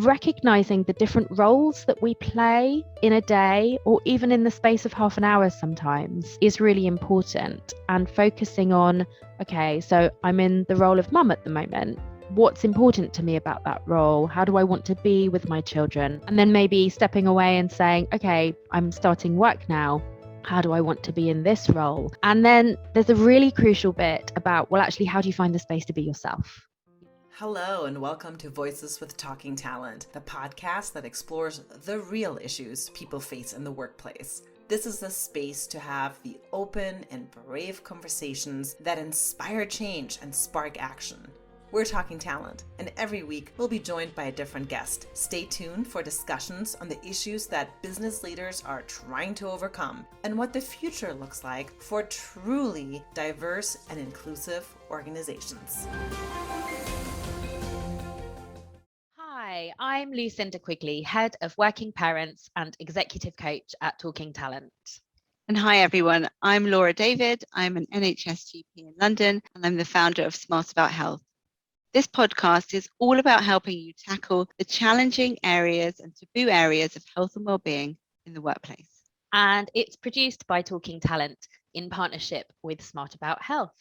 recognizing the different roles that we play in a day or even in the space of half an hour sometimes is really important, and focusing on, okay, so I'm in the role of mum at the moment. What's important to me about that role? How do I want to be with my children? And then maybe stepping away and saying, okay, I'm starting work now. How do I want to be in this role? And then there's a really crucial bit about, well, actually, how do you find the space to be yourself? Hello and welcome to Voices with Talking Talent, the podcast that explores the real issues people face in the workplace. This is a space to have the open and brave conversations that inspire change and spark action. We're Talking Talent, and every week we'll be joined by a different guest. Stay tuned for discussions on the issues that business leaders are trying to overcome and what the future looks like for truly diverse and inclusive organizations. Hi, I'm Lucinda Quigley, Head of Working Parents and Executive Coach at Talking Talent. And hi everyone, I'm Laura David. I'm an NHS GP in London and I'm the founder of Smart About Health. This podcast is all about helping you tackle the challenging areas and taboo areas of health and wellbeing in the workplace. And it's produced by Talking Talent in partnership with Smart About Health.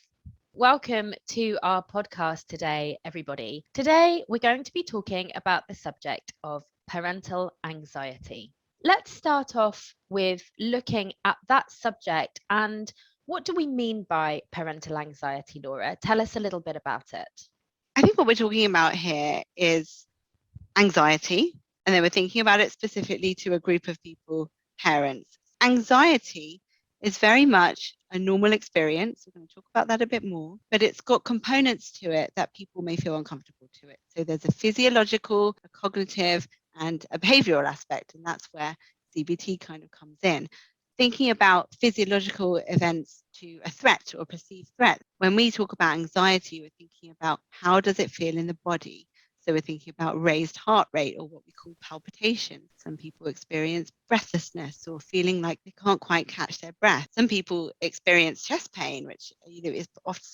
Welcome to our podcast today, everybody. Today, we're going to be talking about the subject of parental anxiety. Let's start off with looking at that subject and what do we mean by parental anxiety, Laura? Tell us a little bit about it. I think what we're talking about here is anxiety, and then we're thinking about it specifically to a group of people, parents. Anxiety is very much a normal experience. We're going to talk about that a bit more, but it's got components to it that people may feel uncomfortable to it. So there's a physiological, a cognitive, and a behavioral aspect, and that's where CBT kind of comes in. Thinking about physiological events to a threat or a perceived threat. When we talk about anxiety, we're thinking about how does it feel in the body? So we're thinking about raised heart rate or what we call palpitation. Some people experience breathlessness or feeling like they can't quite catch their breath. Some people experience chest pain, which is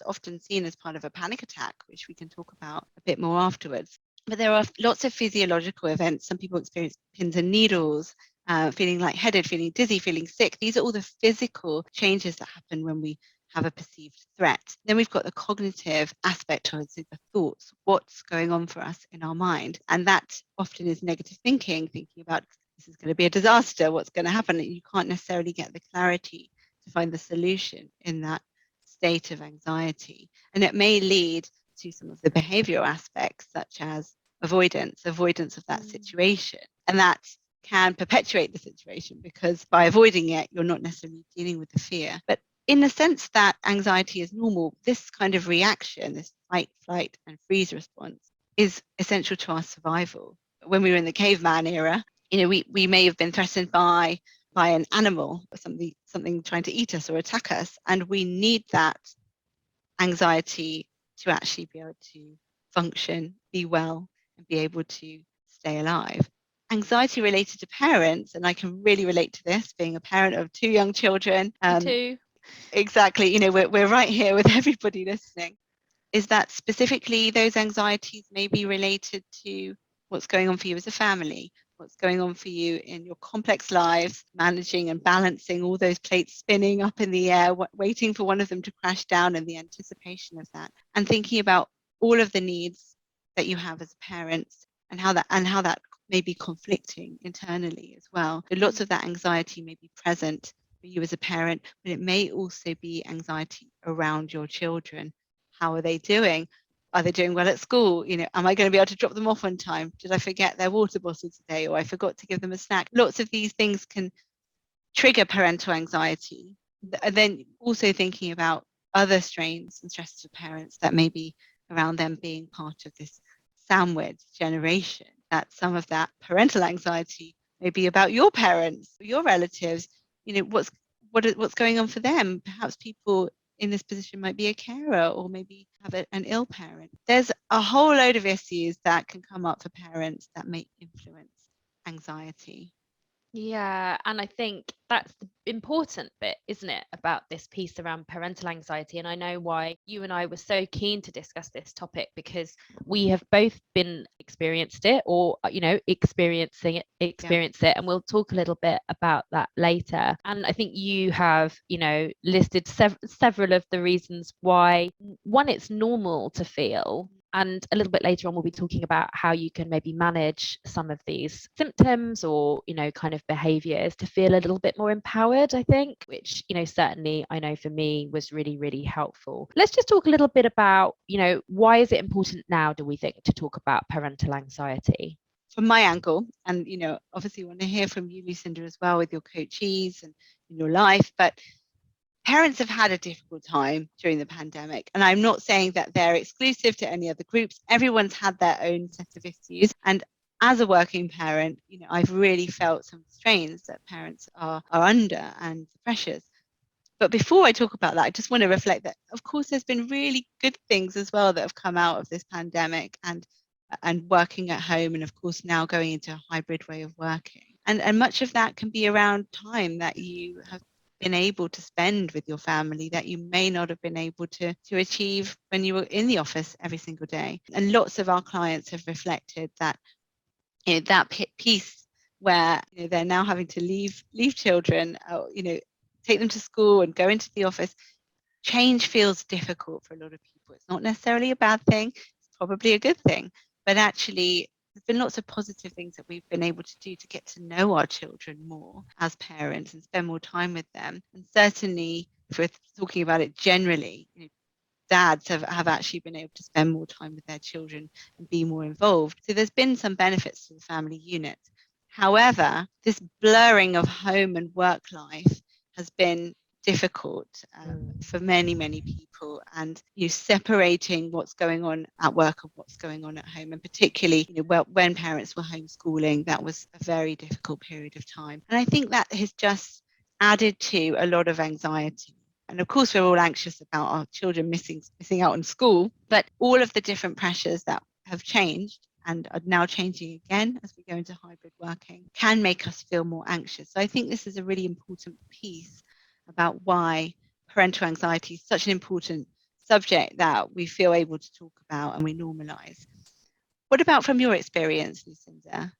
often seen as part of a panic attack, which we can talk about a bit more afterwards. But there are lots of physiological events. Some people experience pins and needles, feeling lightheaded, feeling dizzy, feeling sick. These are all the physical changes that happen when we have a perceived threat. Then we've got the cognitive aspect of it, so the thoughts, what's going on for us in our mind. And that often is negative thinking about this is going to be a disaster, what's going to happen. And you can't necessarily get the clarity to find the solution in that state of anxiety. And it may lead to some of the behavioral aspects, such as avoidance of that situation. And that can perpetuate the situation because by avoiding it, you're not necessarily dealing with the fear. But in the sense that anxiety is normal, this kind of reaction, this fight, flight, and freeze response is essential to our survival. When we were in the caveman era, we may have been threatened by an animal or something trying to eat us or attack us, and we need that anxiety to actually be able to function, be well, and be able to stay alive. Anxiety related to parents, and I can really relate to this, being a parent of 2 young children. Me too. Exactly, we're right here with everybody listening. Is that specifically those anxieties may be related to what's going on for you as a family, what's going on for you in your complex lives, managing and balancing all those plates spinning up in the air, waiting for one of them to crash down and the anticipation of that, and thinking about all of the needs that you have as parents and how that may be conflicting internally as well. So lots of that anxiety may be present for you as a parent, but it may also be anxiety around your children. How are they doing? Are they doing well at school? Am I going to be able to drop them off on time? Did I forget their water bottle today? Or I forgot to give them a snack? Lots of these things can trigger parental anxiety. And then also thinking about other strains and stresses of parents that may be around them being part of this sandwich generation, that some of that parental anxiety may be about your parents, your relatives, what's going on for them. Perhaps people in this position might be a carer or maybe have an ill parent. There's a whole load of issues that can come up for parents that may influence anxiety. Yeah, and I think that's the important bit, isn't it, about this piece around parental anxiety. And I know why you and I were so keen to discuss this topic, because we have both been experienced it, or Yeah. experience it, and we'll talk a little bit about that later. And I think you have, listed several of the reasons why, one, it's normal to feel. And a little bit later on, we'll be talking about how you can maybe manage some of these symptoms, or, kind of behaviors, to feel a little bit more empowered, I think, which, certainly I know for me was really, really helpful. Let's just talk a little bit about, why is it important now, do we think, to talk about parental anxiety? From my angle, and obviously want to hear from you, Lucinda, as well, with your coachees and in your life, but parents have had a difficult time during the pandemic. And I'm not saying that they're exclusive to any other groups. Everyone's had their own set of issues. And as a working parent, I've really felt some strains that parents are under and the pressures. But before I talk about that, I just want to reflect that, of course, there's been really good things as well that have come out of this pandemic, and working at home, and of course now going into a hybrid way of working. And much of that can be around time that you have been able to spend with your family that you may not have been able to achieve when you were in the office every single day. And lots of our clients have reflected that, that piece where they're now having to leave children, take them to school and go into the office. Change feels difficult for a lot of people. It's not necessarily a bad thing. It's probably a good thing. But actually, there's been lots of positive things that we've been able to do to get to know our children more as parents and spend more time with them. And certainly, if we're talking about it generally, dads have actually been able to spend more time with their children and be more involved. So there's been some benefits to the family unit. However, this blurring of home and work life has been difficult for many, many people, and separating what's going on at work and what's going on at home, and particularly when parents were homeschooling, that was a very difficult period of time. And I think that has just added to a lot of anxiety. And of course, we're all anxious about our children missing out on school, but all of the different pressures that have changed and are now changing again as we go into hybrid working can make us feel more anxious. So I think this is a really important piece about why parental anxiety is such an important subject that we feel able to talk about and we normalize. What about from your experience, Lucinda?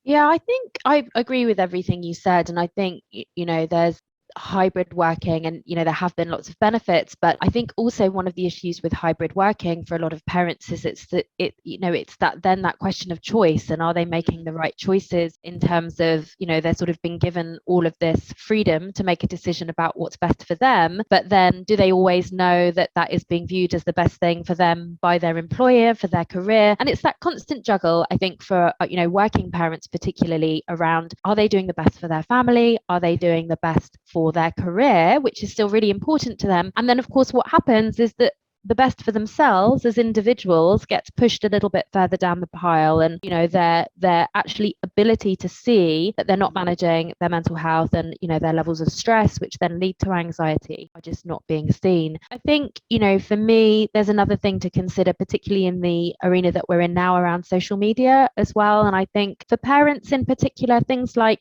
Yeah, I think I agree with everything you said. And I think, there's hybrid working, and, there have been lots of benefits. But I think also one of the issues with hybrid working for a lot of parents is it's that question of choice. And are they making the right choices in terms of, they're sort of being given all of this freedom to make a decision about what's best for them. But then do they always know that that is being viewed as the best thing for them by their employer, for their career? And it's that constant juggle, I think, for, working parents particularly, around, are they doing the best for their family? Are they doing the best for their career, which is still really important to them? And then, of course, what happens is that the best for themselves as individuals gets pushed a little bit further down the pile, and their actually ability to see that they're not managing their mental health, and their levels of stress, which then lead to anxiety, are just not being seen. I think, for me, there's another thing to consider, particularly in the arena that we're in now around social media as well. And I think for parents in particular, things like,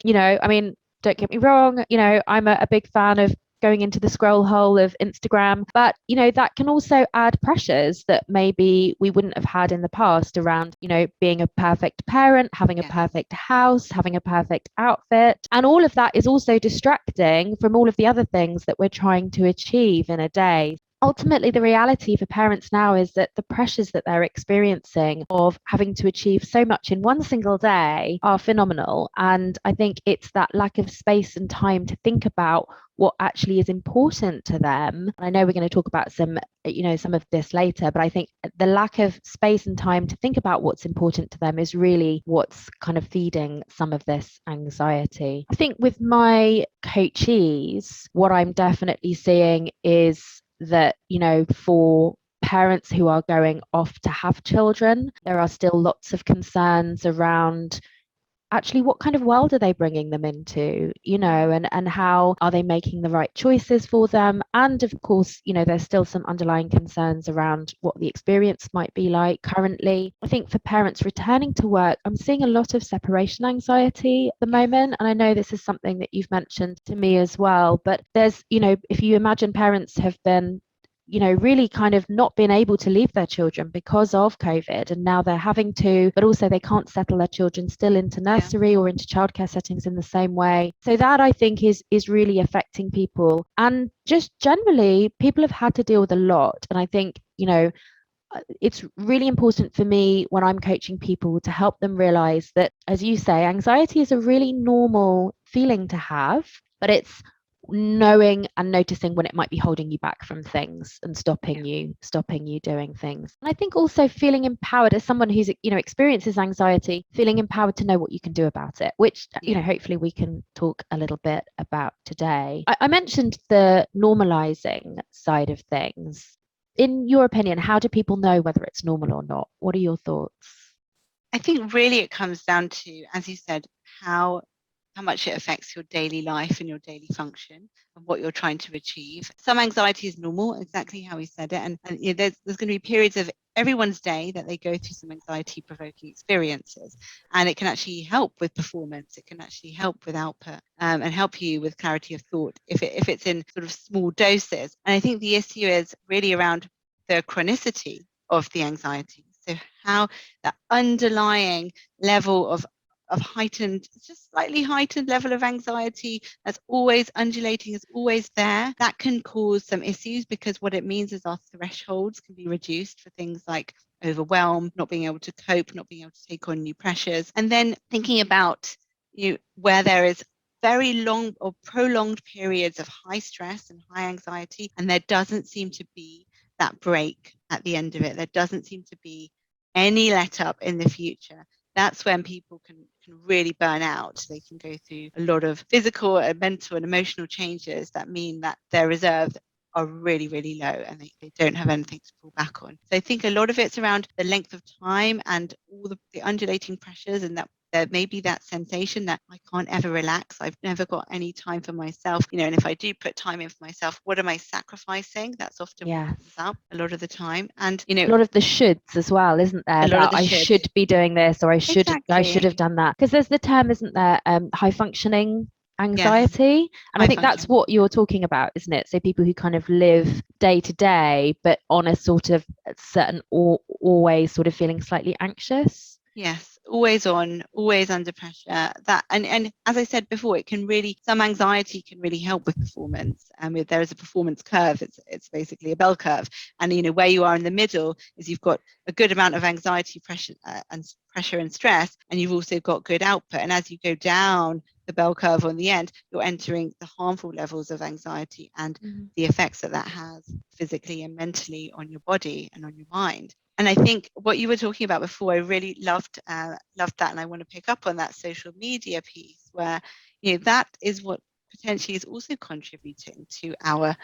don't get me wrong, I'm a big fan of going into the scroll hole of Instagram, but that can also add pressures that maybe we wouldn't have had in the past around, being a perfect parent, having a perfect house, having a perfect outfit. And all of that is also distracting from all of the other things that we're trying to achieve in a day. Ultimately, the reality for parents now is that the pressures that they're experiencing of having to achieve so much in one single day are phenomenal. And I think it's that lack of space and time to think about what actually is important to them. I know we're going to talk about some of this later, but I think the lack of space and time to think about what's important to them is really what's kind of feeding some of this anxiety. I think with my coachees, what I'm definitely seeing is that, for parents who are going off to have children, there are still lots of concerns around actually what kind of world are they bringing them into, and how are they making the right choices for them? And of course, there's still some underlying concerns around what the experience might be like currently. I think for parents returning to work, I'm seeing a lot of separation anxiety at the moment. And I know this is something that you've mentioned to me as well, but there's, if you imagine parents have been really kind of not been able to leave their children because of COVID. And now they're having to, but also they can't settle their children still into nursery or into childcare settings in the same way. So that I think is really affecting people. And just generally, people have had to deal with a lot. And I think, it's really important for me when I'm coaching people to help them realize that, as you say, anxiety is a really normal feeling to have, but it's knowing and noticing when it might be holding you back from things and stopping you doing things. And I think also feeling empowered as someone who's experiences anxiety, feeling empowered to know what you can do about it, which hopefully we can talk a little bit about today. I mentioned the normalizing side of things. In your opinion, how do people know whether it's normal or not? What are your thoughts? I think really it comes down to, as you said, how much it affects your daily life and your daily function and what you're trying to achieve. Some anxiety is normal, exactly how we said it. And there's going to be periods of everyone's day that they go through some anxiety provoking experiences. And it can actually help with performance. It can actually help with output and help you with clarity of thought if it's in sort of small doses. And I think the issue is really around the chronicity of the anxiety. So how the underlying level of heightened, just slightly heightened level of anxiety that's always undulating, is always there. That can cause some issues because what it means is our thresholds can be reduced for things like overwhelm, not being able to cope, not being able to take on new pressures. And then thinking about where there is very long or prolonged periods of high stress and high anxiety, and there doesn't seem to be that break at the end of it. There doesn't seem to be any let up in the future. That's when people can really burn out. They can go through a lot of physical and mental and emotional changes that mean that their reserves are really, really low and they don't have anything to fall back on. So I think a lot of it's around the length of time and all the undulating pressures, and that there may be that sensation that I can't ever relax. I've never got any time for myself. And if I do put time in for myself, what am I sacrificing? That's often what comes up a lot of the time. And a lot of the shoulds as well, isn't there? That I should be doing this, or I should have done that. Because there's the term, isn't there, high functioning anxiety. And I think that's what you're talking about, isn't it? So people who kind of live day to day, but on a sort of certain always sort of feeling slightly anxious. Yes, always on, always under pressure. That and as I said before, it can really, some anxiety can really help with performance. If there is a performance curve, it's basically a bell curve. And where you are in the middle is you've got a good amount of anxiety, pressure and stress, and you've also got good output. And as you go down the bell curve on the end, you're entering the harmful levels of anxiety and the effects that has physically and mentally on your body and on your mind. And I think what you were talking about before, I really loved that, and I want to pick up on that social media piece, where that is what potentially is also contributing to our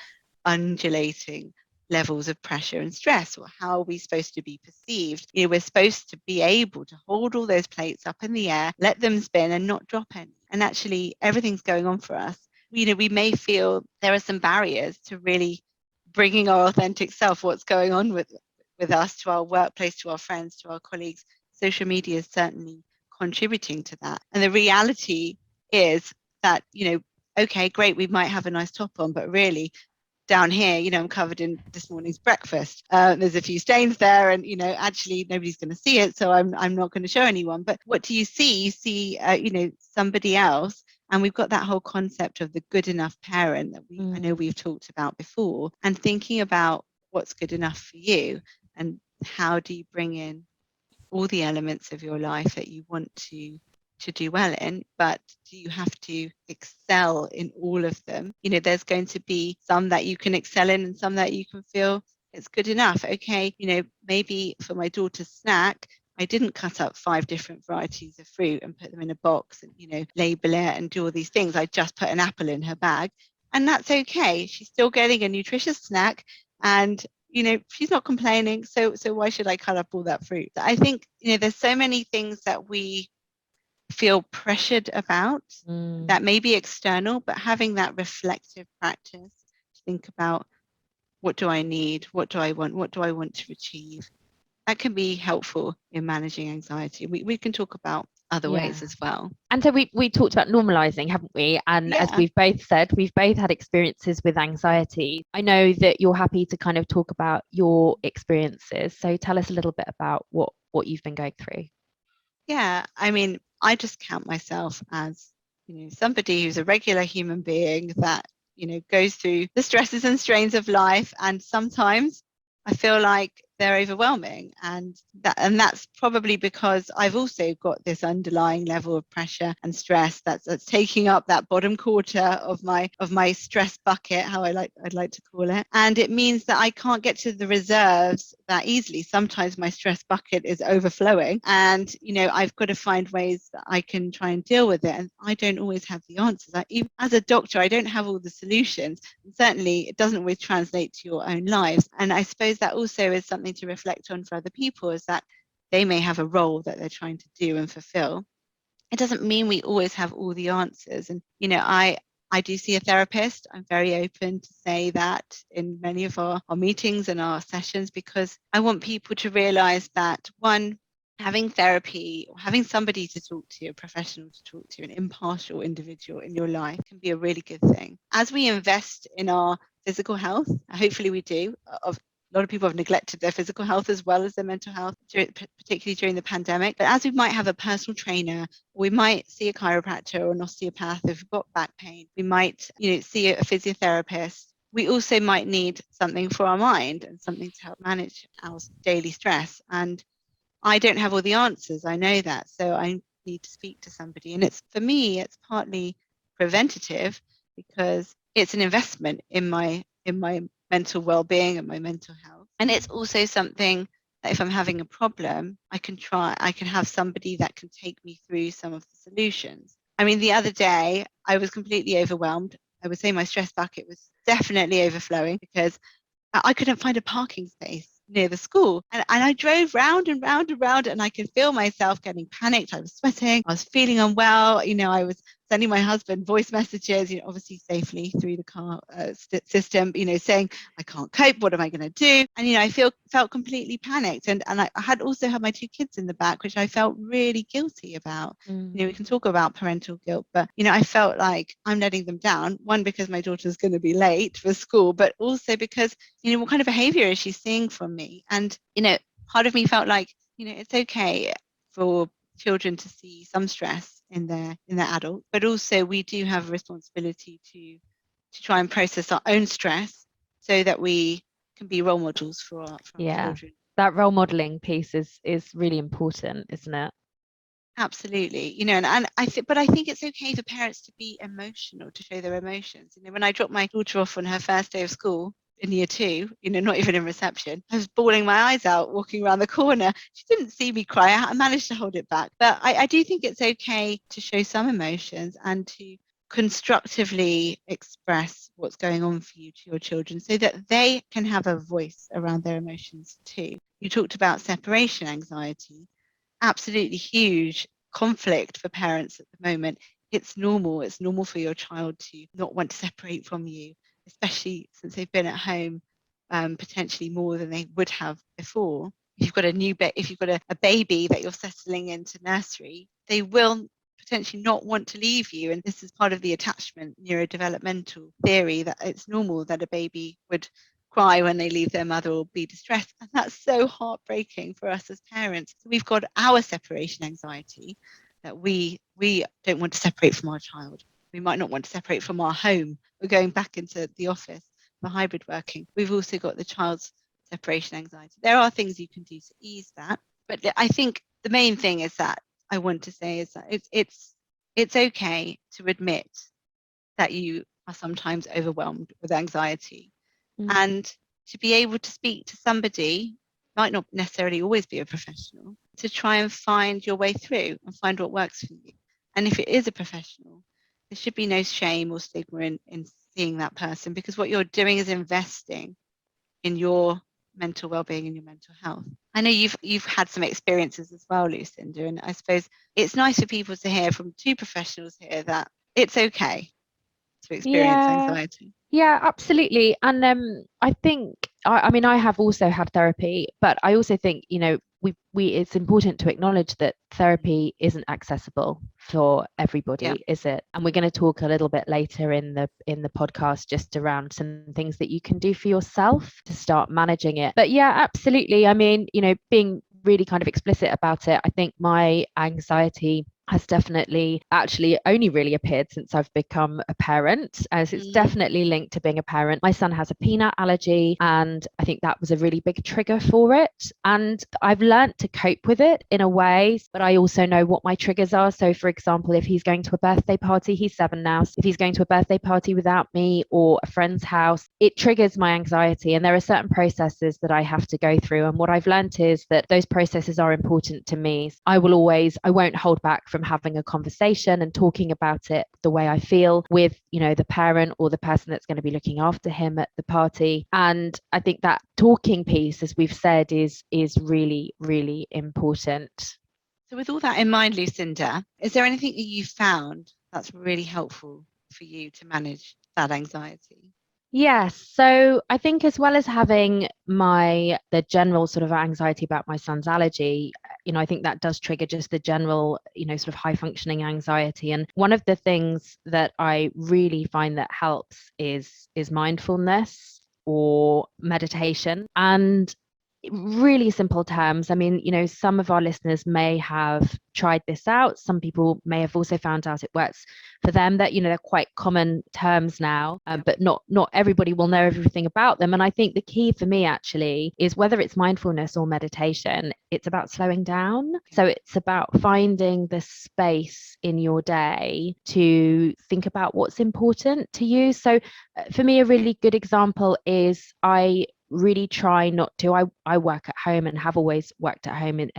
undulating levels of pressure and stress. Or how are we supposed to be perceived? We're supposed to be able to hold all those plates up in the air, let them spin, and not drop any. And actually, everything's going on for us. We may feel there are some barriers to really bringing our authentic self. What's going on with us, to our workplace, to our friends, to our colleagues. Social media is certainly contributing to that. And the reality is that, okay, great, we might have a nice top on, but really down here, I'm covered in this morning's breakfast. There's a few stains there, and actually nobody's going to see it, so I'm not going to show anyone. But what do you see? You see, somebody else. And we've got that whole concept of the good enough parent that I know we've talked about before, and thinking about what's good enough for you. And how do you bring in all the elements of your life that you want to do well in, but do you have to excel in all of them? There's going to be some that you can excel in and some that you can feel it's good enough. Okay, maybe for my daughter's snack, I didn't cut up 5 different varieties of fruit and put them in a box and, label it and do all these things. I just put an apple in her bag, and that's okay. She's still getting a nutritious snack, and she's not complaining, so why should I cut up all that fruit? I think there's so many things that we feel pressured about. Mm. That may be external, but having that reflective practice to think about, what do I need? What do I want? What do I want to achieve? That can be helpful in managing anxiety. We can talk about other ways as well. And so we talked about normalizing, haven't we? And as we've both said, we've both had experiences with anxiety. I know that you're happy to kind of talk about your experiences. So tell us a little bit about what you've been going through. Yeah, I mean, I just count myself as, somebody who's a regular human being that, goes through the stresses and strains of life. And sometimes I feel like they're overwhelming. And that's probably because I've also got this underlying level of pressure and stress that's taking up that bottom quarter of my stress bucket, I'd like to call it. And it means that I can't get to the reserves that easily. Sometimes my stress bucket is overflowing, and I've got to find ways that I can try and deal with it. And I don't always have the answers. Even as a doctor, I don't have all the solutions. And certainly, it doesn't always translate to your own lives. And I suppose that also is something to reflect on for other people, is that they may have a role that they're trying to do and fulfill. It doesn't mean we always have all the answers. And I do see a therapist. I'm very open to say that in many of our meetings and our sessions, because I want people to realize that, one, having therapy or having somebody to talk to, a professional to talk to, an impartial individual in your life, can be a really good thing. As we invest in our physical health, hopefully we do. A lot of people have neglected their physical health as well as their mental health, particularly during the pandemic. But as we might have a personal trainer, we might see a chiropractor or an osteopath if we've got back pain. We might, see a physiotherapist. We also might need something for our mind and something to help manage our daily stress. And I don't have all the answers. I know that. So I need to speak to somebody. And for me, it's partly preventative, because it's an investment in my mental well-being and my mental health. And it's also something that if I'm having a problem, I can have somebody that can take me through some of the solutions. I mean, the other day I was completely overwhelmed. I would say my stress bucket was definitely overflowing, because I couldn't find a parking space near the school. And I drove round and round and round, and I could feel myself getting panicked. I was sweating. I was feeling unwell. I was sending my husband voice messages, obviously safely through the car system, saying, I can't cope. What am I going to do? And, I felt completely panicked. And I had also had my two kids in the back, which I felt really guilty about. We can talk about parental guilt, but, I felt like I'm letting them down. One, because my daughter's going to be late for school, but also because, what kind of behavior is she seeing from me? And, part of me felt like, it's okay for children to see some stress in their adult, but also we do have a responsibility to try and process our own stress so that we can be role models for our children. That role modeling piece is really important, isn't it? Absolutely. And I think it's okay for parents to be emotional, to show their emotions. When I dropped my daughter off on her first day of school in year 2, not even in reception, I was bawling my eyes out walking around the corner. She didn't see me cry. I managed to hold it back. But I do think it's okay to show some emotions and to constructively express what's going on for you to your children, so that they can have a voice around their emotions too. You talked about separation anxiety. Absolutely huge conflict for parents at the moment. It's normal. It's normal for your child to not want to separate from you, especially since they've been at home potentially more than they would have before. If you've got a baby that you're settling into nursery, they will potentially not want to leave you. And this is part of the attachment neurodevelopmental theory, that it's normal that a baby would cry when they leave their mother or be distressed. And that's so heartbreaking for us as parents. So we've got our separation anxiety, that we don't want to separate from our child. We might not want to separate from our home. We're going back into the office for hybrid working. We've also got the child's separation anxiety. There are things you can do to ease that. But I think the main thing is that I want to say is that it's okay to admit that you are sometimes overwhelmed with anxiety. And to be able to speak to somebody, might not necessarily always be a professional, to try and find your way through and find what works for you. And if it is a professional, there should be no shame or stigma in seeing that person, because what you're doing is investing in your mental well-being and your mental health. I know you've had some experiences as well, Lucinda, and I suppose it's nice for people to hear from two professionals here that it's okay to experience Yeah. anxiety. Yeah, absolutely. And I think I mean I have also had therapy, but I also think, we it's important to acknowledge that therapy isn't accessible for Yeah. everybody, is it? And we're going to talk a little bit later in the podcast just around some things that you can do for yourself to start managing it. But yeah, absolutely. I mean, being really kind of explicit about it, I think my anxiety has definitely actually only really appeared since I've become a parent, as it's definitely linked to being a parent. My son has a peanut allergy, and I think that was a really big trigger for it. And I've learned to cope with it in a way, but I also know what my triggers are. So, for example, if he's going to a birthday party, he's 7 now. So if he's going to a birthday party without me or a friend's house, it triggers my anxiety. And there are certain processes that I have to go through. And what I've learned is that those processes are important to me. I won't hold back from having a conversation and talking about it the way I feel with, the parent or the person that's going to be looking after him at the party. And I think that talking piece, as we've said, is really, really important. So with all that in mind, Lucinda, is there anything that you found that's really helpful for you to manage that anxiety? Yes. So I think as well as having the general sort of anxiety about my son's allergy, I think that does trigger just the general, sort of high functioning anxiety. And one of the things that I really find that helps is mindfulness or meditation. And really simple terms. I mean, some of our listeners may have tried this out. Some people may have also found out it works for them. That they're quite common terms now, but not everybody will know everything about them. And I think the key for me actually is whether it's mindfulness or meditation, it's about slowing down. So it's about finding the space in your day to think about what's important to you. So for me, a really good example is I really try not to. I work at home and have always worked at home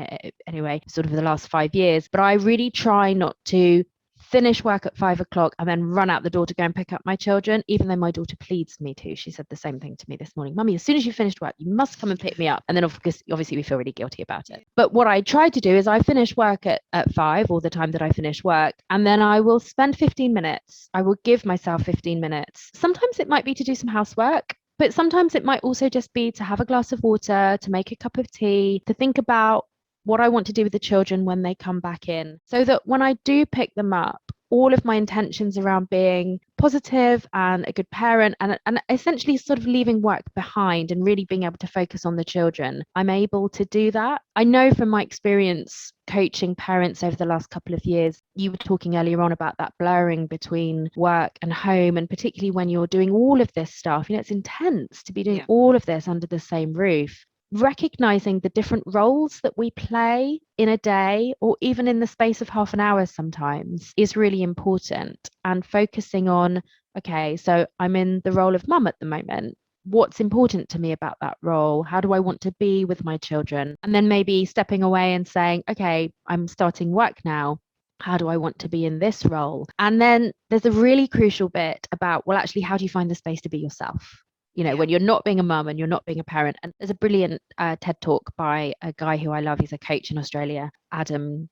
anyway, sort of the last 5 years, but I really try not to finish work at 5 o'clock and then run out the door to go and pick up my children, even though my daughter pleads me to. She said the same thing to me this morning. Mummy, as soon as you finished work, you must come and pick me up. And then obviously we feel really guilty about it. But what I try to do is I finish work at 5, or the time that I finish work, and then I will spend 15 minutes. I will give myself 15 minutes. Sometimes it might be to do some housework. But sometimes it might also just be to have a glass of water, to make a cup of tea, to think about what I want to do with the children when they come back in, so that when I do pick them up, all of my intentions around being positive and a good parent and essentially sort of leaving work behind and really being able to focus on the children, I'm able to do that. I know from my experience coaching parents over the last couple of years, you were talking earlier on about that blurring between work and home, and particularly when you're doing all of this stuff, it's intense to be doing all of this under the same roof. Recognizing the different roles that we play in a day or even in the space of half an hour sometimes is really important, and focusing on, okay, so I'm in the role of mum at the moment. What's important to me about that role? How do I want to be with my children? And then maybe stepping away and saying, okay, I'm starting work now. How do I want to be in this role? And then there's a really crucial bit about, well, actually, how do you find the space to be yourself? When you're not being a mum and you're not being a parent. And there's a brilliant TED talk by a guy who I love. He's a coach in Australia, Adam,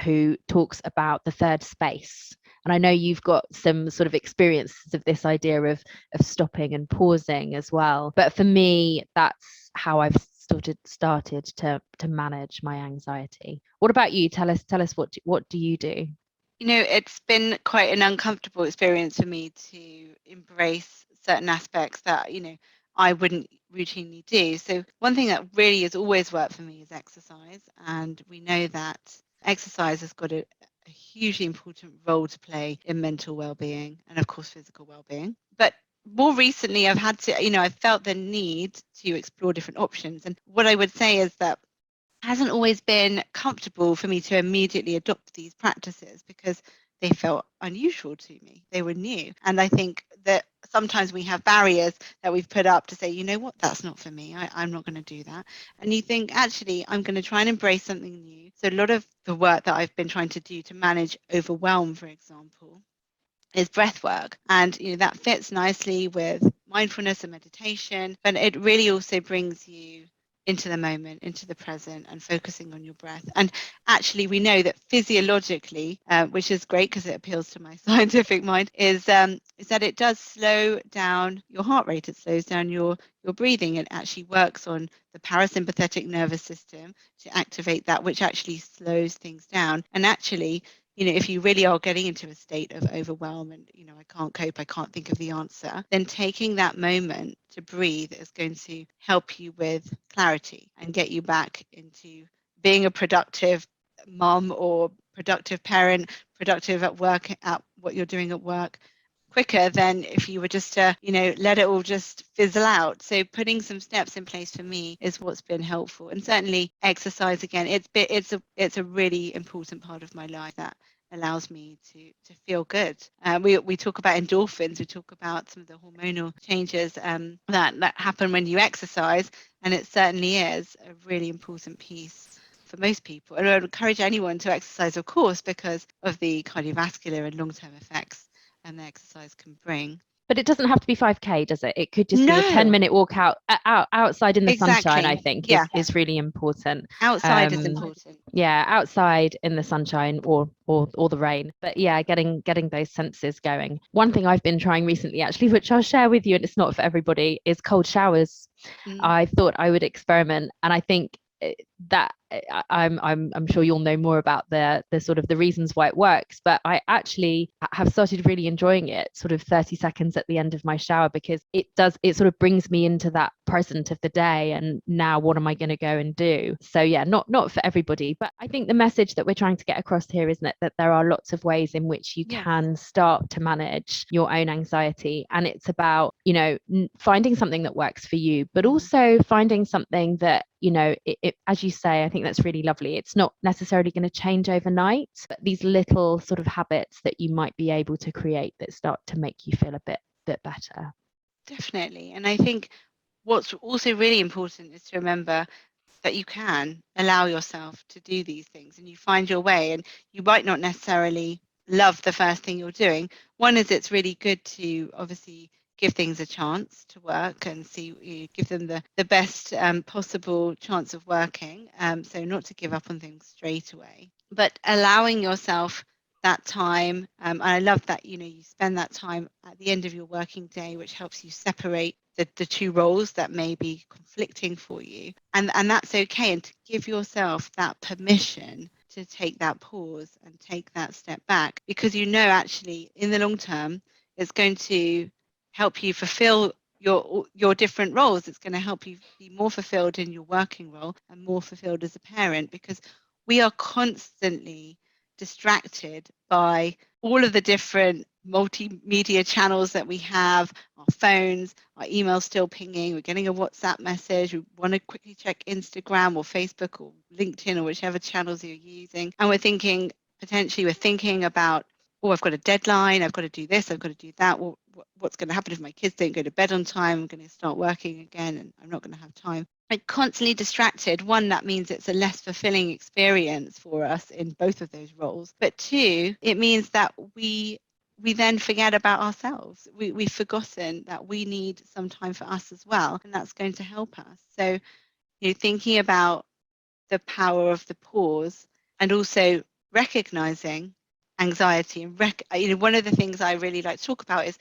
who talks about the third space. And I know you've got some sort of experiences of this idea of stopping and pausing as well. But for me, that's how I've started to manage my anxiety. What about you? Tell us what do you do? It's been quite an uncomfortable experience for me to embrace certain aspects that, I wouldn't routinely do. So one thing that really has always worked for me is exercise. And we know that exercise has got a hugely important role to play in mental well-being and, of course, physical well-being. But more recently, I've had to, I've felt the need to explore different options. And what I would say is that hasn't always been comfortable for me to immediately adopt these practices because they felt unusual to me. They were new. And I think that sometimes we have barriers that we've put up to say, you know what, that's not for me. I'm not going to do that. And you think, actually, I'm going to try and embrace something new. So a lot of the work that I've been trying to do to manage overwhelm, for example, is breath work. And that fits nicely with mindfulness and meditation, but it really also brings you into the moment, into the present, and focusing on your breath. And actually, we know that physiologically, which is great because it appeals to my scientific mind, is that it does slow down your heart rate. It slows down your breathing. It actually works on the parasympathetic nervous system to activate that, which actually slows things down. And actually, if you really are getting into a state of overwhelm and, I can't cope, I can't think of the answer, then taking that moment to breathe is going to help you with clarity and get you back into being a productive mom or productive parent, productive at work, at what you're doing at work, quicker than if you were just to, let it all just fizzle out. So putting some steps in place for me is what's been helpful. And certainly exercise, again, it's a really important part of my life that allows me to feel good. We talk about endorphins, we talk about some of the hormonal changes that happen when you exercise, and it certainly is a really important piece for most people. And I would encourage anyone to exercise, of course, because of the cardiovascular and long-term effects and the exercise can bring. But it doesn't have to be 5K, does it? It could just be a No, 10-minute walk outside in the sunshine, I exactly. think, Yeah, is really important. outside is important. Yeah, outside in the sunshine or the rain. But yeah, getting those senses going. One thing I've been trying recently, actually, which I'll share with you, and it's not for everybody, is cold showers. I thought I would experiment, and I think that I'm sure you'll know more about the sort of the reasons why it works, but I actually have started really enjoying it, sort of 30 seconds at the end of my shower, because it sort of brings me into that present of the day, and now what am I going to go and do? So yeah, not for everybody, but I think the message that we're trying to get across here, isn't it, that there are lots of ways in which you can start to manage your own anxiety, and it's about finding something that works for you, but also finding something that it, as you say, I think that's really lovely. It's not necessarily going to change overnight, but these little sort of habits that you might be able to create that start to make you feel a bit better. Definitely. And I think what's also really important is to remember that you can allow yourself to do these things and you find your way, and you might not necessarily love the first thing you're doing. One is, it's really good to obviously give things a chance to work and give them the best possible chance of working. So not to give up on things straight away, but allowing yourself that time. And I love that, you spend that time at the end of your working day, which helps you separate the two roles that may be conflicting for you. And that's okay. And to give yourself that permission to take that pause and take that step back, because actually in the long term, it's going to help you fulfill your different roles. It's going to help you be more fulfilled in your working role and more fulfilled as a parent, because we are constantly distracted by all of the different multimedia channels that we have, our phones, our emails still pinging, we're getting a WhatsApp message, we want to quickly check Instagram or Facebook or LinkedIn or whichever channels you're using. And we're thinking about, oh, I've got a deadline, I've got to do this, I've got to do that. Well, what's going to happen if my kids don't go to bed on time? I'm going to start working again and I'm not going to have time. I'm constantly distracted. One, that means it's a less fulfilling experience for us in both of those roles. But two, it means that we then forget about ourselves. We've forgotten that we need some time for us as well, and that's going to help us. So, thinking about the power of the pause, and also recognizing anxiety, and one of the things I really like to talk about is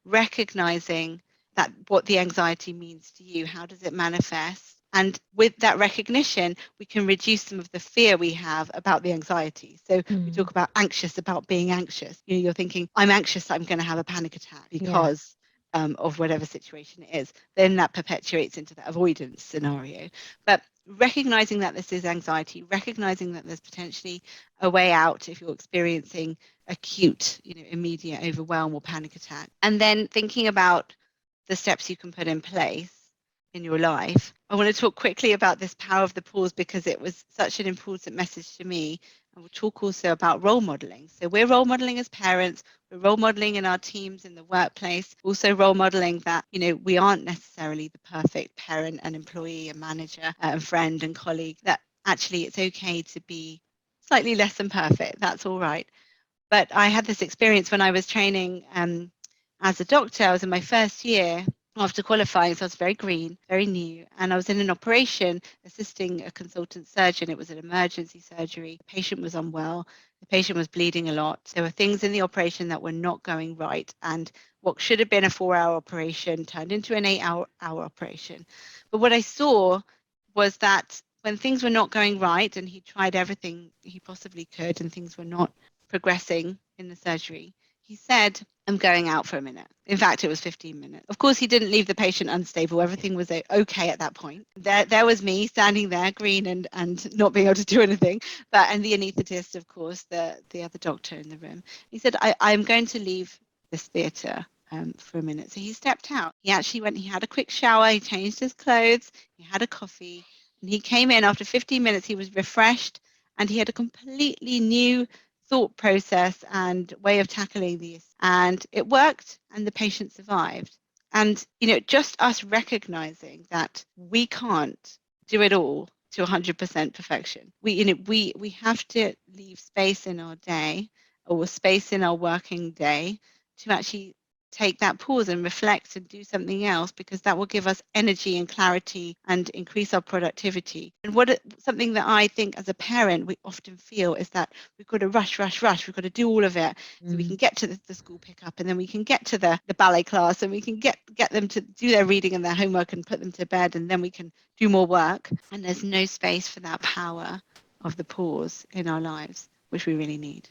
recognizing that what the anxiety means to you. How does it manifest? And with that recognition, we can reduce some of the fear we have about the anxiety. So we talk about about being anxious. You're thinking, I'm anxious that I'm going to have a panic attack because of whatever situation it is. Then that perpetuates into the avoidance scenario. But recognizing that this is anxiety, recognizing that there's potentially a way out if you're experiencing acute, immediate overwhelm or panic attack, and then thinking about the steps you can put in place in your life. I want to talk quickly about this power of the pause, because it was such an important message to me. And we'll talk also about role modeling. So we're role modeling as parents, we're role modeling in our teams in the workplace, also role modeling that, we aren't necessarily the perfect parent and employee and manager and friend and colleague, that actually it's okay to be slightly less than perfect. That's all right. But I had this experience when I was training as a doctor. I was in my first year after qualifying, so I was very green, very new, and I was in an operation assisting a consultant surgeon. It was an emergency surgery. The patient was unwell. The patient was bleeding a lot. There were things in the operation that were not going right, and what should have been a 4-hour operation turned into an 8-hour operation. But what I saw was that when things were not going right, and he tried everything he possibly could, and things were not progressing in the surgery, he said, "I'm going out for a minute." In fact, it was 15 minutes. Of course, he didn't leave the patient unstable. Everything was okay at that point. There was me standing there, green and not being able to do anything. And the anaesthetist, of course, the other doctor in the room. He said, I'm going to leave this theatre for a minute. So he stepped out. He actually went, he had a quick shower, he changed his clothes, he had a coffee, and he came in after 15 minutes. He was refreshed, and he had a completely new thought process and way of tackling these, and it worked, and the patient survived. And just us recognizing that we can't do it all to 100% perfection. We have to leave space in our day, or space in our working day, to actually take that pause and reflect and do something else, because that will give us energy and clarity and increase our productivity. And something that I think as a parent we often feel is that we've got to rush. We've got to do all of it so we can get to the school pickup, and then we can get to the ballet class, and we can get them to do their reading and their homework and put them to bed, and then we can do more work. And there's no space for that power of the pause in our lives, which we really need.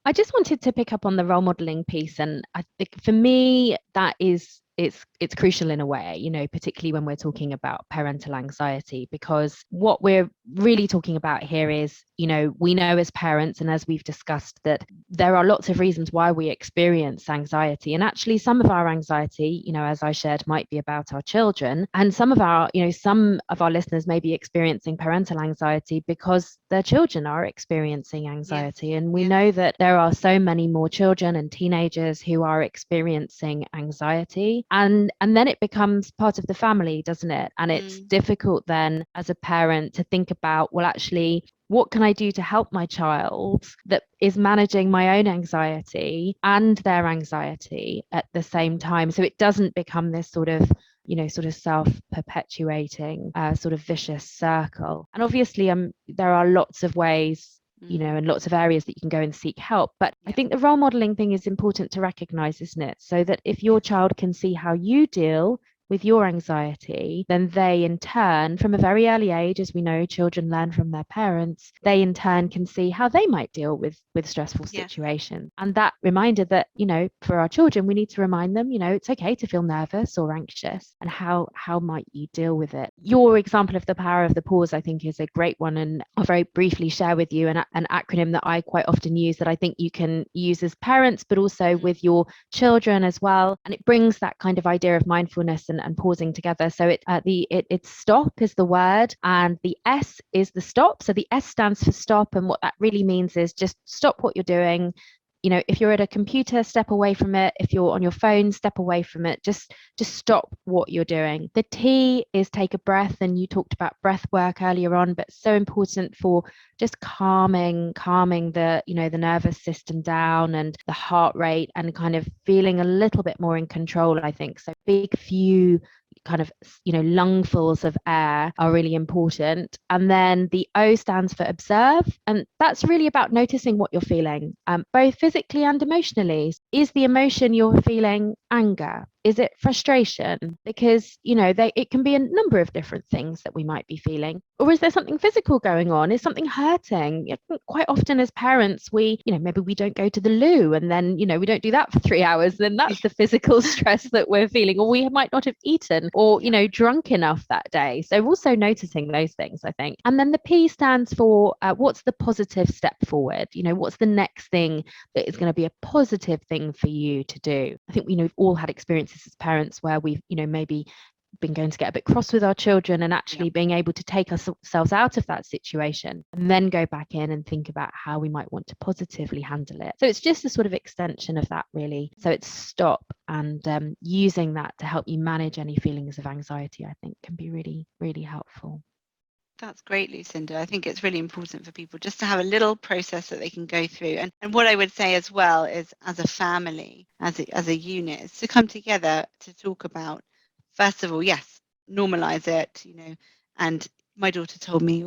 I just wanted to pick up on the role modeling piece, and I think for me that is it's crucial in a way, particularly when we're talking about parental anxiety, because what we're really talking about here is, we know as parents, and as we've discussed, that there are lots of reasons why we experience anxiety, and actually some of our anxiety, as I shared, might be about our children, and some of our listeners may be experiencing parental anxiety because their children are experiencing anxiety. And we know that there are so many more children and teenagers who are experiencing anxiety, and then it becomes part of the family, doesn't it? And it's difficult then as a parent to think about, well, actually, what can I do to help my child that is managing my own anxiety and their anxiety at the same time, so it doesn't become this sort of self-perpetuating sort of vicious circle. And obviously there are lots of ways, and lots of areas that you can go and seek help. But I think the role modeling thing is important to recognize, isn't it? So that if your child can see how you deal with your anxiety, then they in turn, from a very early age, as we know, children learn from their parents, they in turn can see how they might deal with stressful situations. And that reminder that, for our children, we need to remind them, it's okay to feel nervous or anxious, and how might you deal with it. Your example of the power of the pause, I think, is a great one, and I'll very briefly share with you an acronym that I quite often use, that I think you can use as parents, but also with your children as well. And it brings that kind of idea of mindfulness and pausing together. So it's stop is the word, and the S is the stop. So the S stands for stop, and what that really means is just stop what you're doing. If you're at a computer, step away from it. If you're on your phone, step away from it. Just stop what you're doing. The T is take a breath, and you talked about breath work earlier on, but so important for just calming the the nervous system down, and the heart rate, and kind of feeling a little bit more in control, I think. So big few kind of lungfuls of air are really important. And then the O stands for observe, and that's really about noticing what you're feeling, both physically and emotionally. Is the emotion you're feeling anger? Is it frustration? Because it can be a number of different things that we might be feeling. Or is there something physical going on? Is something hurting? Quite often as parents, we maybe we don't go to the loo, and then we don't do that for 3 hours, then that's the physical stress that we're feeling. Or we might not have eaten or drunk enough that day. So also noticing those things, I think. And then the P stands for what's the positive step forward? What's the next thing that is going to be a positive thing for you to do? I think we've all had experiences as parents where we've maybe been going to get a bit cross with our children, and actually being able to take ourselves out of that situation and then go back in and think about how we might want to positively handle it. So it's just a sort of extension of that, really. So it's stop, and using that to help you manage any feelings of anxiety, I think, can be really, really helpful. That's great, Lucinda. I think it's really important for people just to have a little process that they can go through. And what I would say as well is, as a family, as a unit, is to come together to talk about, first of all, yes, normalize it, and my daughter told me,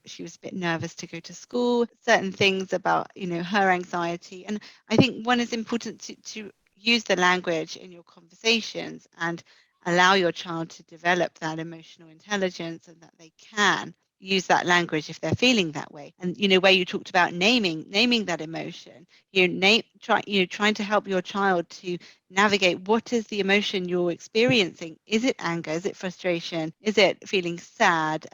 she was a bit nervous to go to school, certain things about, her anxiety. And I think one is important to use the language in your conversations and allow your child to develop that emotional intelligence, and that they can use that language if they're feeling that way. And where you talked about naming that emotion, trying to help your child to navigate what is the emotion you're experiencing. Is it anger? Is it frustration? Is it feeling sad?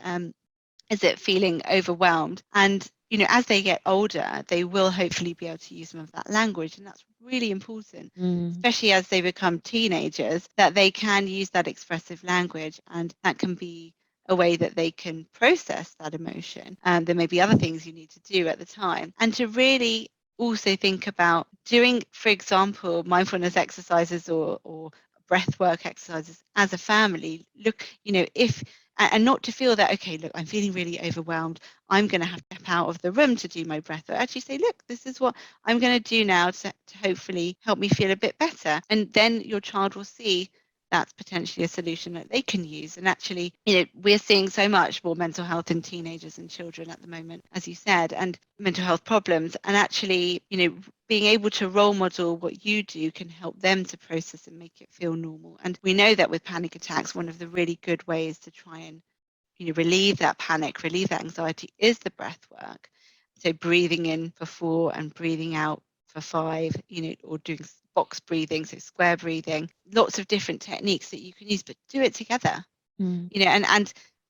Is it feeling overwhelmed? And as they get older, they will hopefully be able to use some of that language, and that's really important, Mm. especially as they become teenagers, that they can use that expressive language, and that can be a way that they can process that emotion. And there may be other things you need to do at the time, and to really also think about doing, for example, mindfulness exercises or breath work exercises as a family. Look, if and not to feel that, okay, look, I'm feeling really overwhelmed, I'm going to have to step out of the room to do my breath. Or actually say, look, this is what I'm going to do now to hopefully help me feel a bit better. And then your child will see that's potentially a solution that they can use. And actually, we're seeing so much more mental health in teenagers and children at the moment, as you said, and mental health problems. And actually, being able to role model what you do can help them to process and make it feel normal. And we know that with panic attacks, one of the really good ways to try and relieve that panic, relieve that anxiety is the breath work. So breathing in for 4 and breathing out for 5, or doing box breathing, so square breathing, lots of different techniques that you can use, but do it together. Mm.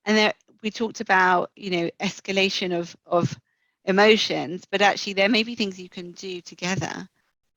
And there, we talked about, escalation of emotions, but actually there may be things you can do together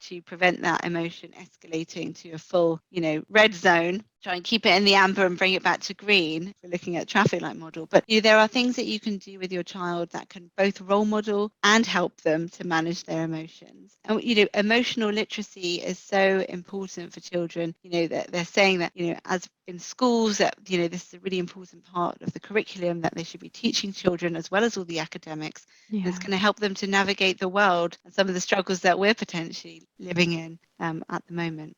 to prevent that emotion escalating to a full, red zone. Try and keep it in the amber and bring it back to green. We're looking at traffic light model, but there are things that you can do with your child that can both role model and help them to manage their emotions. And emotional literacy is so important for children. That they're saying that as in schools, that this is a really important part of the curriculum that they should be teaching children, as well as all the academics. And it's Yeah. going to help them to navigate the world and some of the struggles that we're potentially living in at the moment.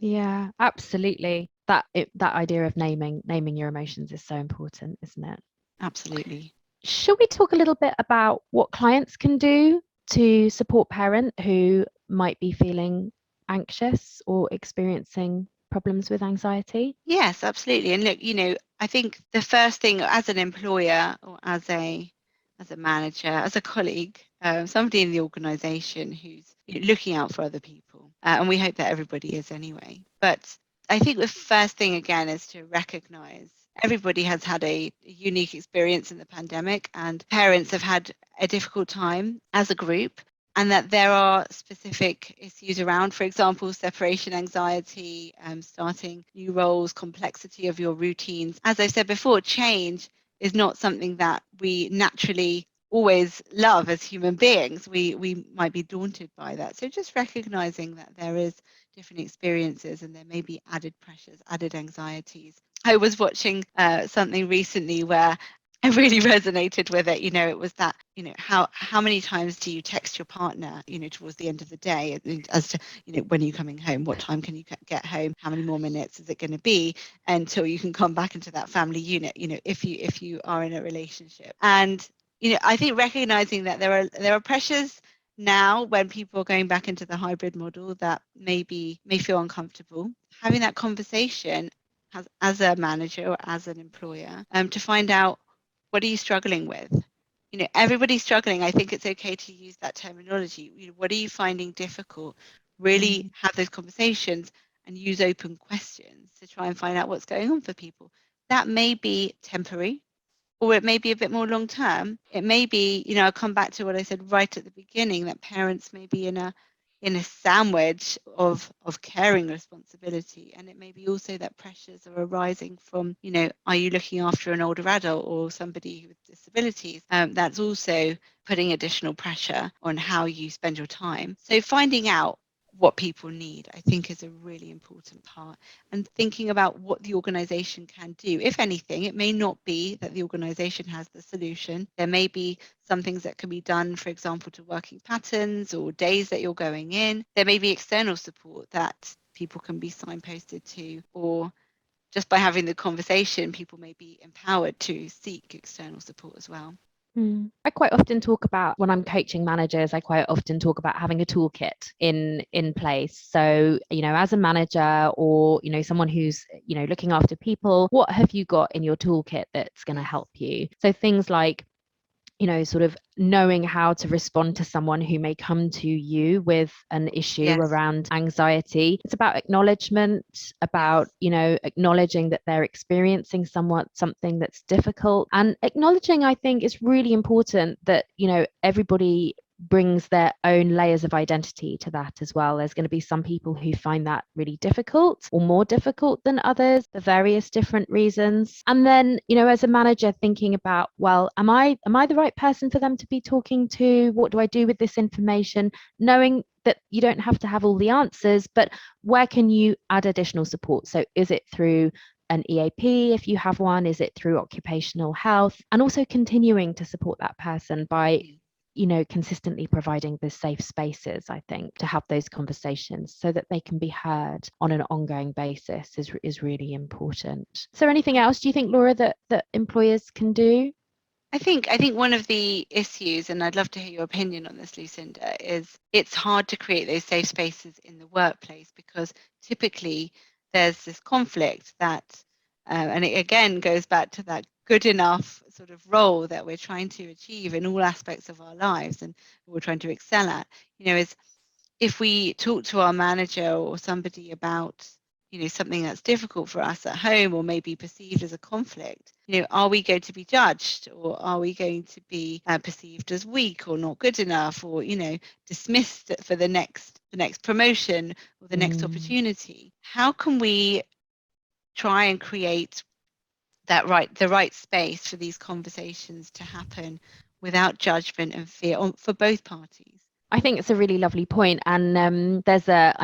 Yeah, absolutely. That idea of naming your emotions is so important, isn't it? Absolutely. Should we talk a little bit about what clients can do to support parent who might be feeling anxious or experiencing problems with anxiety? Yes, absolutely. And look, I think the first thing as an employer or as a manager, as a colleague, somebody in the organization who's looking out for other people, and we hope that everybody is anyway. But I think the first thing again is to recognize everybody has had a unique experience in the pandemic, and parents have had a difficult time as a group, and that there are specific issues around, for example, separation anxiety, starting new roles, complexity of your routines. As I said before, change is not something that we naturally always love as human beings. We might be daunted by that. So just recognizing that there is different experiences and there may be added pressures, added anxieties. I was watching something recently where I really resonated with it. It was that, how many times do you text your partner, towards the end of the day as to, when are you coming home? What time can you get home? How many more minutes is it going to be until you can come back into that family unit, if you are in a relationship. And, I think recognizing that there are pressures now when people are going back into the hybrid model that may feel uncomfortable. Having that conversation as a manager or as an employer, to find out, what are you struggling with? Everybody's struggling. I think it's okay to use that terminology. What are you finding difficult? Really Mm. have those conversations and use open questions to try and find out what's going on for people. That may be temporary, or it may be a bit more long term. It may be, I'll come back to what I said right at the beginning, that parents may be in a sandwich of caring responsibility, and it may be also that pressures are arising from, are you looking after an older adult or somebody with disabilities? That's also putting additional pressure on how you spend your time. So finding out what people need, I think, is a really important part. And thinking about what the organization can do. If anything, it may not be that the organization has the solution. There may be some things that can be done, for example, to working patterns or days that you're going in. There may be external support that people can be signposted to, or just by having the conversation, people may be empowered to seek external support as well. I quite often talk about, when I'm coaching managers, I quite often talk about having a toolkit in place. So, as a manager, or, someone who's, looking after people, what have you got in your toolkit that's going to help you? So things like, sort of knowing how to respond to someone who may come to you with an issue around anxiety. It's about acknowledgement, about, acknowledging that they're experiencing something that's difficult. And acknowledging, I think, is really important that, everybody brings their own layers of identity to that as well. There's going to be some people who find that really difficult, or more difficult than others, for various different reasons. And then, as a manager, thinking about, well, am I the right person for them to be talking to? What do I do with this information? Knowing that you don't have to have all the answers, but where can you add additional support? So is it through an EAP, if you have one? Is it through occupational health? And also continuing to support that person by consistently providing the safe spaces, I think, to have those conversations so that they can be heard on an ongoing basis is really important. Is there anything else, do you think, Laura, that employers can do? I think one of the issues, and I'd love to hear your opinion on this, Lucinda, is it's hard to create those safe spaces in the workplace, because typically there's this conflict that, and it again goes back to that good enough sort of role that we're trying to achieve in all aspects of our lives and we're trying to excel at, is if we talk to our manager or somebody about something that's difficult for us at home, or maybe perceived as a conflict, are we going to be judged, or are we going to be perceived as weak or not good enough, or dismissed for the next promotion or the next opportunity? How can we try and create the right space for these conversations to happen without judgment and fear for both parties? I think it's a really lovely point. And there's a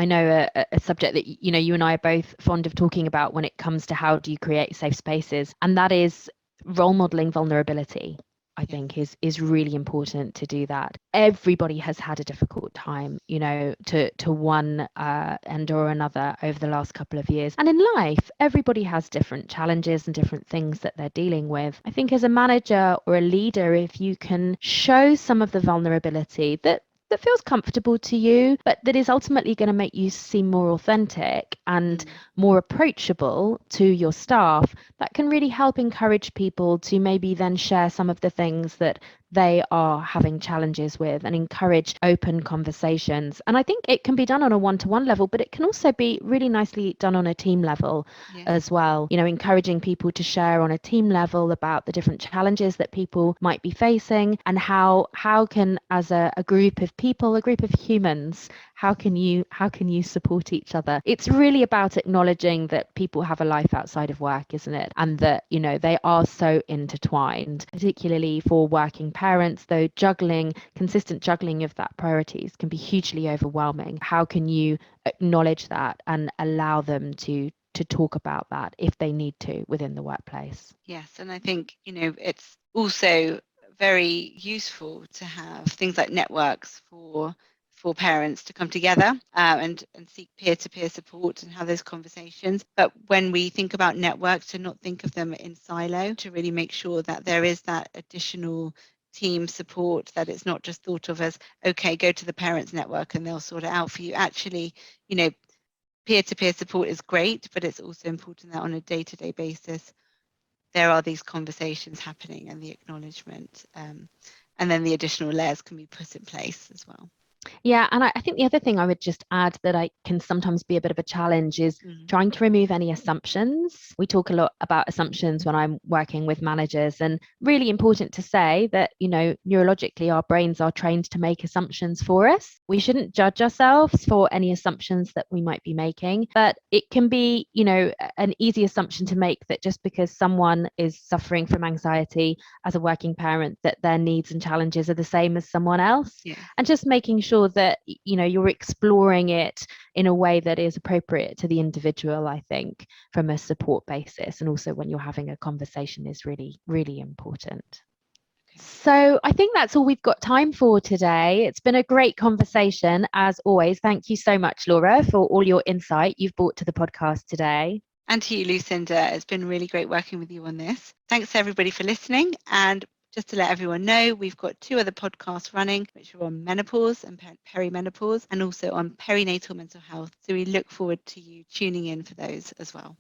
subject that, you and I are both fond of talking about when it comes to how do you create safe spaces. And that is role modeling vulnerability. I think is really important to do that. Everybody has had a difficult time, to one end or another over the last couple of years. And in life, everybody has different challenges and different things that they're dealing with. I think as a manager or a leader, if you can show some of the vulnerability that feels comfortable to you, but that is ultimately going to make you seem more authentic and more approachable to your staff, that can really help encourage people to maybe then share some of the things that they are having challenges with, and encourage open conversations. And I think it can be done on a one-to-one level, but it can also be really nicely done on a team level as well. Encouraging people to share on a team level about the different challenges that people might be facing, and how can, as a group of people, a group of humans, how can you support each other? It's really about acknowledging that people have a life outside of work, isn't it? And that, they are so intertwined, particularly for working parents, though consistent juggling of that priorities can be hugely overwhelming. How can you acknowledge that and allow them to talk about that if they need to within the workplace? Yes, and I think, it's also very useful to have things like networks for parents to come together and seek peer-to-peer support and have those conversations. But when we think about networks, to not think of them in silo, to really make sure that there is that additional team support, that it's not just thought of as, okay, go to the parents network and they'll sort it out for you. Actually, peer-to-peer support is great, but it's also important that on a day-to-day basis, there are these conversations happening and the acknowledgement, and then the additional layers can be put in place as well. Yeah, and I think the other thing I would just add that I can sometimes be a bit of a challenge is trying to remove any assumptions. We talk a lot about assumptions when I'm working with managers, and really important to say that, neurologically, our brains are trained to make assumptions for us. We shouldn't judge ourselves for any assumptions that we might be making, but it can be, an easy assumption to make that just because someone is suffering from anxiety as a working parent, that their needs and challenges are the same as someone else. And just making sure sure that, you're exploring it in a way that is appropriate to the individual, I think, from a support basis. And also when you're having a conversation is really, really important. So I think that's all we've got time for today. It's been a great conversation, as always. Thank you so much, Laura, for all your insight you've brought to the podcast today. And to you, Lucinda, it's been really great working with you on this. Thanks to everybody for listening. And just to let everyone know, we've got 2 other podcasts running, which are on menopause and perimenopause, and also on perinatal mental health. So we look forward to you tuning in for those as well.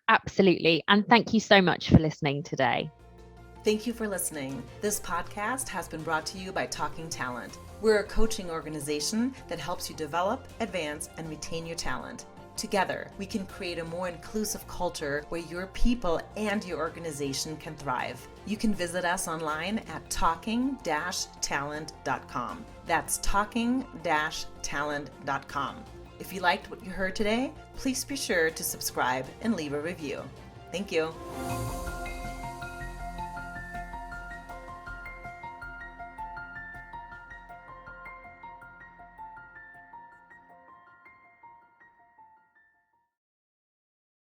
Absolutely. And thank you so much for listening today. Thank you for listening. This podcast has been brought to you by Talking Talent. We're a coaching organization that helps you develop, advance, and retain your talent. Together, we can create a more inclusive culture where your people and your organization can thrive. You can visit us online at talking-talent.com. That's talking-talent.com. If you liked what you heard today, please be sure to subscribe and leave a review. Thank you.